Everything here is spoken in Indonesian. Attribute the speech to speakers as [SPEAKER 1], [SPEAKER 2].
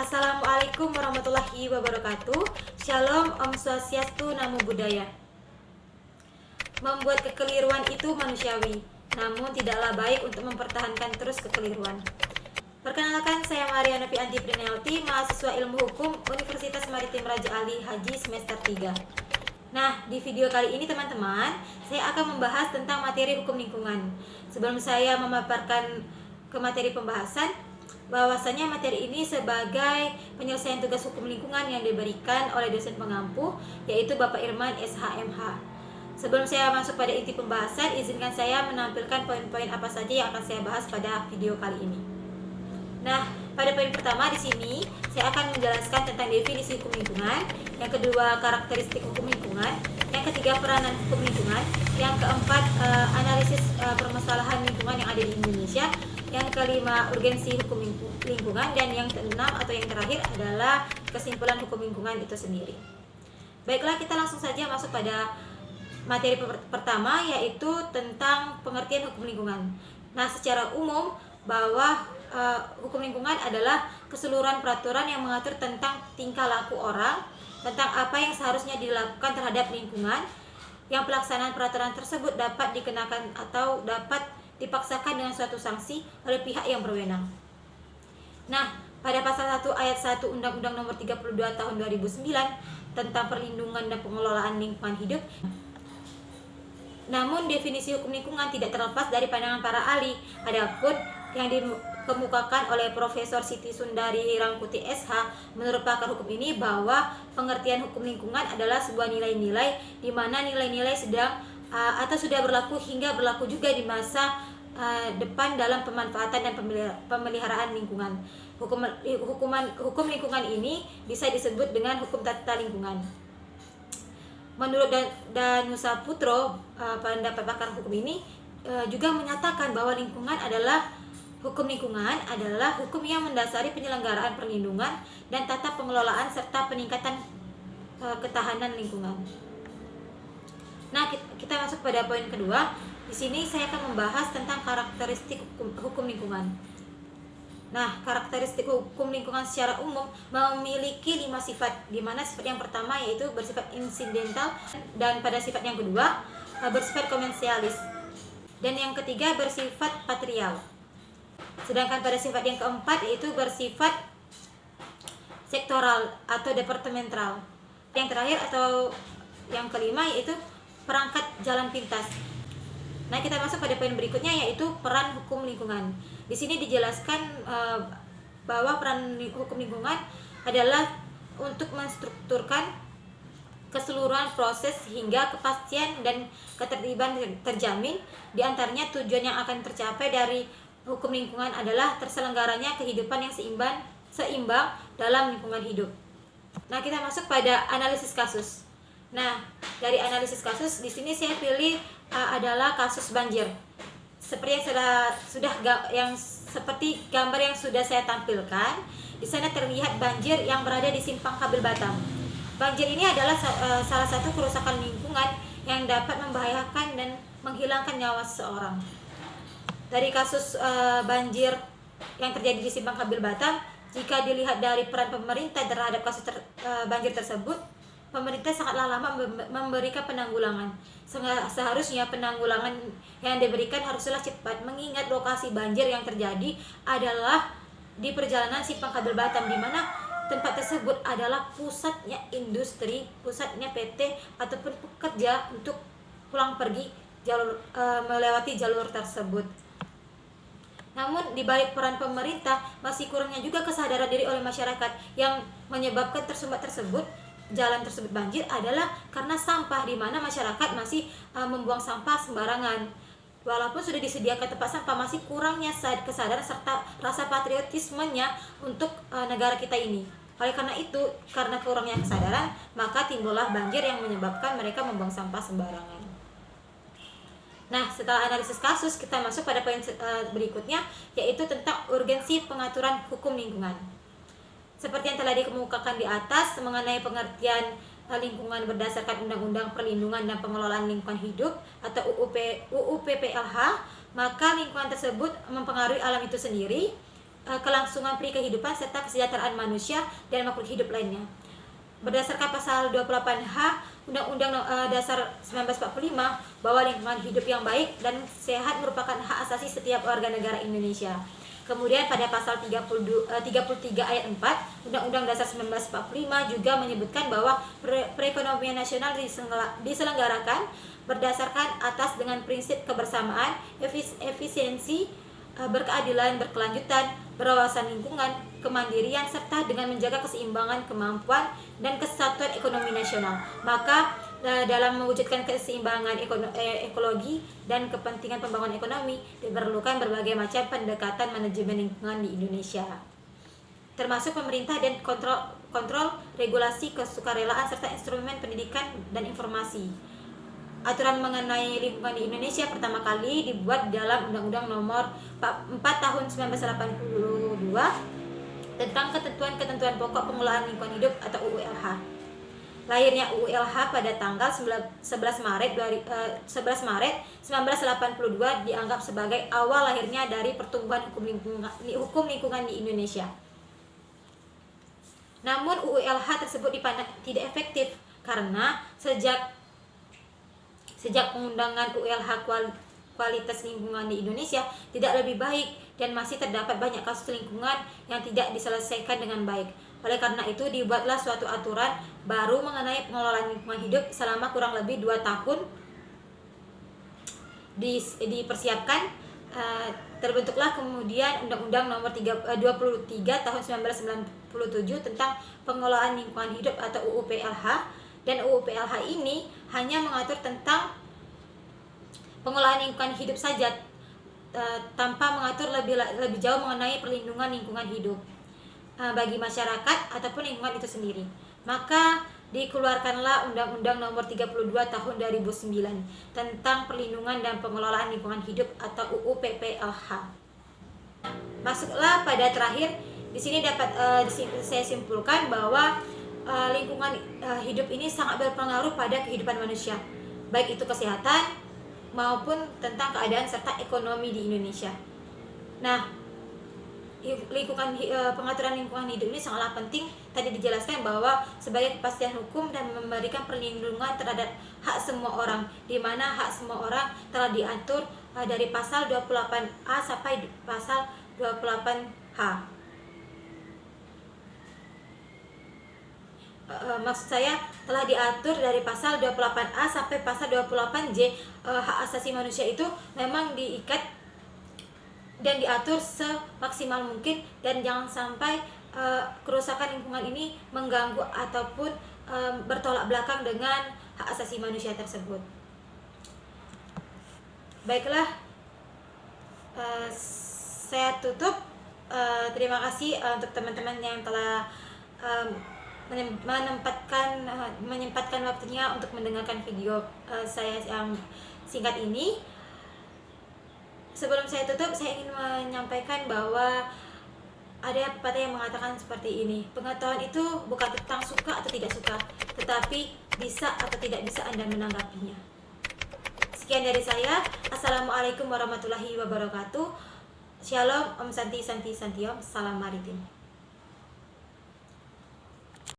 [SPEAKER 1] Assalamualaikum warahmatullahi wabarakatuh. Shalom, Om Swastiastu, Namo Buddhaya. Membuat kekeliruan itu manusiawi, namun tidaklah baik untuk mempertahankan terus kekeliruan. Perkenalkan, saya Maria Novianti Prinelti, mahasiswa Ilmu Hukum Universitas Maritim Raja Ali Haji semester 3. Nah, di video kali ini teman-teman, saya akan membahas tentang materi hukum lingkungan. Sebelum saya memaparkan ke materi pembahasan, bahwasanya materi ini sebagai penyelesaian tugas hukum lingkungan yang diberikan oleh dosen pengampu, yaitu Bapak Irman SHMH. Sebelum saya masuk pada inti pembahasan, izinkan saya menampilkan poin-poin apa saja yang akan saya bahas pada video kali ini. Nah, pada poin pertama di sini saya akan menjelaskan tentang definisi hukum lingkungan, yang kedua karakteristik hukum lingkungan, yang ketiga peranan hukum lingkungan, yang keempat analisis permasalahan lingkungan yang ada di Indonesia, yang kelima urgensi hukum lingkungan, dan yang keenam atau yang terakhir adalah kesimpulan hukum lingkungan itu sendiri. Baiklah, kita langsung saja masuk pada materi pertama, yaitu tentang pengertian hukum lingkungan. Nah, secara umum bahwa hukum lingkungan adalah keseluruhan peraturan yang mengatur tentang tingkah laku orang, tentang apa yang seharusnya dilakukan terhadap lingkungan, yang pelaksanaan peraturan tersebut dapat dikenakan atau dapat dipaksakan dengan suatu sanksi oleh pihak yang berwenang. Nah, pada pasal 1 ayat 1 Undang-Undang Nomor 32 Tahun 2009 tentang perlindungan dan pengelolaan lingkungan hidup. Namun definisi hukum lingkungan tidak terlepas dari pandangan para ahli. Adapun yang dikemukakan oleh Profesor Siti Sundari Rangkuti SH, menurut pakar hukum ini bahwa pengertian hukum lingkungan adalah sebuah nilai-nilai di mana nilai-nilai sedang atau sudah berlaku hingga berlaku juga di masa depan dalam pemanfaatan dan pemeliharaan lingkungan. Hukum lingkungan ini bisa disebut dengan hukum tata lingkungan. Menurut Danusa Putro, pendapat pakar hukum ini juga menyatakan bahwa hukum lingkungan adalah hukum yang mendasari penyelenggaraan perlindungan dan tata pengelolaan serta peningkatan ketahanan lingkungan. Nah, kita masuk pada poin kedua. Di sini saya akan membahas tentang karakteristik hukum lingkungan. Nah, karakteristik hukum lingkungan secara umum memiliki 5 sifat, di mana sifat yang pertama yaitu bersifat insidental, dan pada sifat yang kedua bersifat komensialis, dan yang ketiga bersifat patrial. Sedangkan pada sifat yang keempat yaitu bersifat sektoral atau departemental. Yang terakhir atau yang kelima yaitu perangkat jalan pintas. Nah, kita masuk pada poin berikutnya yaitu peran hukum lingkungan. Di sini dijelaskan bahwa peran hukum lingkungan adalah untuk menstrukturkan keseluruhan proses hingga kepastian dan ketertiban terjamin. Di antaranya tujuan yang akan tercapai dari hukum lingkungan adalah terselenggaranya kehidupan yang seimbang dalam lingkungan hidup. Nah, kita masuk pada analisis kasus. Nah, dari analisis kasus di sini saya pilih adalah kasus banjir. Seperti yang seperti gambar yang sudah saya tampilkan, di sana terlihat banjir yang berada di Simpang Kabel Batam. Banjir ini adalah salah satu kerusakan lingkungan yang dapat membahayakan dan menghilangkan nyawa seseorang. Dari kasus banjir yang terjadi di Simpang Kabel Batam, jika dilihat dari peran pemerintah terhadap kasus banjir tersebut, pemerintah sangatlah lama memberikan penanggulangan. Seharusnya penanggulangan yang diberikan haruslah cepat, mengingat lokasi banjir yang terjadi adalah di perjalanan Simpang Kabel Batam, di mana tempat tersebut adalah pusatnya industri, pusatnya PT ataupun pekerja untuk pulang pergi melewati jalur tersebut. Namun di balik peran pemerintah, masih kurangnya juga kesadaran diri oleh masyarakat yang menyebabkan jalan tersebut banjir adalah karena sampah, di mana masyarakat masih membuang sampah sembarangan. Walaupun sudah disediakan tempat sampah, masih kurangnya kesadaran serta rasa patriotismenya untuk negara kita ini. Oleh karena itu, karena kurangnya kesadaran, maka timbullah banjir yang menyebabkan mereka membuang sampah sembarangan. Nah, setelah analisis kasus, kita masuk pada poin berikutnya, yaitu tentang urgensi pengaturan hukum lingkungan. Seperti yang telah dikemukakan di atas mengenai pengertian lingkungan berdasarkan Undang-Undang Perlindungan dan Pengelolaan Lingkungan Hidup atau UU PPLH, maka lingkungan tersebut mempengaruhi alam itu sendiri, kelangsungan kehidupan serta kesejahteraan manusia dan makhluk hidup lainnya. Berdasarkan pasal 28H Undang-Undang Dasar 1945 bahwa lingkungan hidup yang baik dan sehat merupakan hak asasi setiap warga negara Indonesia. Kemudian pada pasal 33 ayat 4 Undang-Undang Dasar 1945 juga menyebutkan bahwa perekonomian nasional diselenggarakan berdasarkan atas dengan prinsip kebersamaan, efisiensi, berkeadilan, berkelanjutan, berwawasan lingkungan, kemandirian, serta dengan menjaga keseimbangan kemampuan dan kesatuan ekonomi nasional. Maka dalam mewujudkan keseimbangan ekologi dan kepentingan pembangunan ekonomi diperlukan berbagai macam pendekatan manajemen lingkungan di Indonesia, termasuk pemerintah dan kontrol regulasi kesukarelaan serta instrumen pendidikan dan informasi. Aturan mengenai lingkungan di Indonesia pertama kali dibuat dalam Undang-Undang Nomor 4 Tahun 1982 tentang ketentuan-ketentuan pokok pengelolaan lingkungan hidup atau UULH. Lahirnya UULH pada tanggal 11 Maret 1982 dianggap sebagai awal lahirnya dari pertumbuhan hukum lingkungan di Indonesia. Namun UULH tersebut dipandang tidak efektif karena sejak pengundangan UULH kualitas lingkungan di Indonesia tidak lebih baik dan masih terdapat banyak kasus lingkungan yang tidak diselesaikan dengan baik. Oleh karena itu dibuatlah suatu aturan baru mengenai pengelolaan lingkungan hidup selama kurang lebih 2 tahun dipersiapkan. Terbentuklah kemudian Undang-Undang Nomor 23 Tahun 1997 tentang pengelolaan lingkungan hidup atau UUPLH, dan UUPLH ini hanya mengatur tentang pengelolaan lingkungan hidup saja tanpa mengatur lebih jauh mengenai perlindungan lingkungan hidup bagi masyarakat ataupun lingkungan itu sendiri. Maka dikeluarkanlah Undang-Undang Nomor 32 Tahun 2009 tentang perlindungan dan pengelolaan lingkungan hidup atau UUPPLH. Masuklah pada terakhir. Di sini dapat saya simpulkan bahwa lingkungan hidup ini sangat berpengaruh pada kehidupan manusia, baik itu kesehatan maupun tentang keadaan serta ekonomi di Indonesia. Nah, pengaturan lingkungan hidup ini sangatlah penting. Tadi dijelaskan bahwa sebagai kepastian hukum dan memberikan perlindungan terhadap hak semua orang, di mana hak semua orang telah diatur dari pasal 28A sampai pasal 28H. Maksud saya telah diatur dari pasal 28A sampai pasal 28J. Hak asasi manusia itu memang diikat dan diatur semaksimal mungkin, dan jangan sampai kerusakan lingkungan ini mengganggu ataupun bertolak belakang dengan hak asasi manusia tersebut. Baiklah, saya tutup. Terima kasih untuk teman-teman yang telah menyempatkan waktunya untuk mendengarkan video saya yang singkat ini. Sebelum saya tutup, saya ingin menyampaikan bahwa ada pepatah yang mengatakan seperti ini: pengetahuan itu bukan tentang suka atau tidak suka, tetapi bisa atau tidak bisa Anda menanggapinya. Sekian dari saya. Assalamualaikum warahmatullahi wabarakatuh. Shalom, Om Santi Santi Santiom, salam maritim.